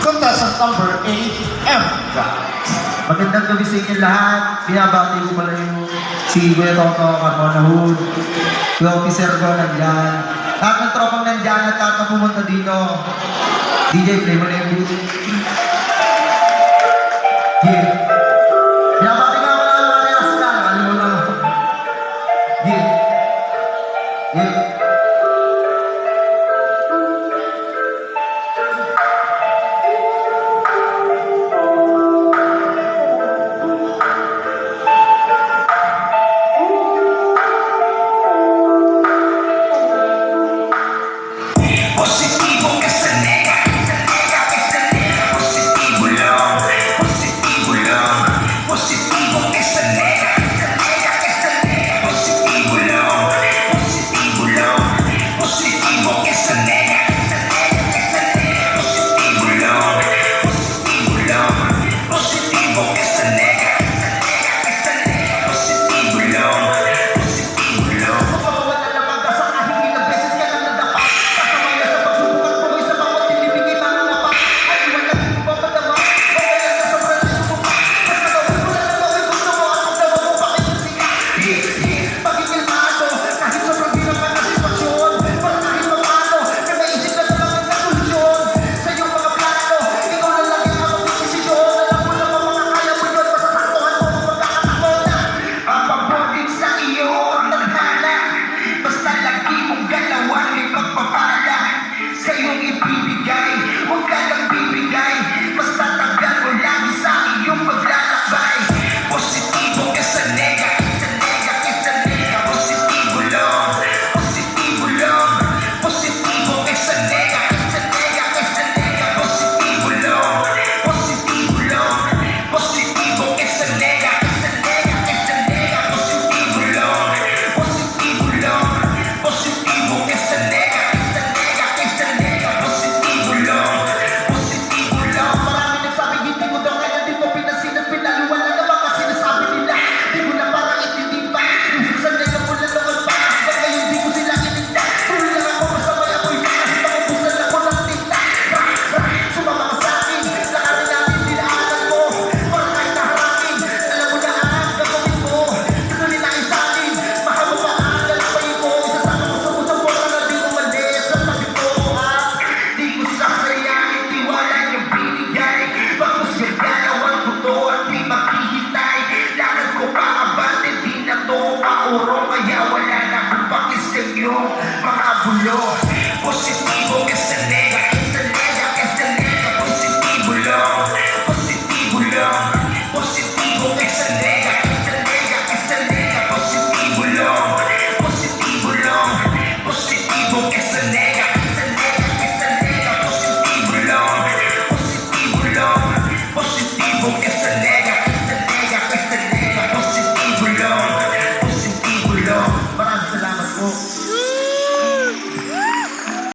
Contestant number 8, M. Magandang gabi sa inyo lahat. Binabati ko pala yung si Kuya Toto, Kamonahud, Kuya Officer ko nandyan. Lahat ng tropang nandyan at lahat na pumunta dito. DJ, play mo na yung booth. Yeah. Binabati ka pala ng mga reaksyon. Alam mo na. Yeah. Yeah. Positivo que se nega, positivo lang, positivo lang, positivo que se nega, positivo lang, positivo lang, positivo que se nega, positivo lang, positivo lang, positivo que se nega, positivo lang, positivo lang. Positivo que se nega, positivo lang, positivo lang, positivo que se nega, positivo lang, positivo lang, positivo que se nega, positivo lang, positivo lang, positivo que se nega, positivo lang, positivo lang. Marami nagsabi, hindi mo daw kaya di mo pinasin at pinaluan na naman kasi nasabi nila. Di mo na parang itindi pa. Yung sanay na mula naman pa. Ba't ngayon di ko sila ininda? Tuloy lang ako masabay ako'y kahit ako busan ako ng tinta. Sumama ka sa akin, lakarin natin dinaanan mo. Parang kahit naharapin, alam mo na ang gagawin mo. Gusto nila ay sa akin, mahaba pa ang lalapay mo. Isasama ko sa pusang porta na di umalis sa tabi ko. Di ko sasayanin, tiwala niyang binigay. Bagos yung dalawang buto at di maghihintay. Lakad ko pa abante, di na to mauro. Kaya wala na akong pakis sa inyo, mga bulo. Positivo que se nega,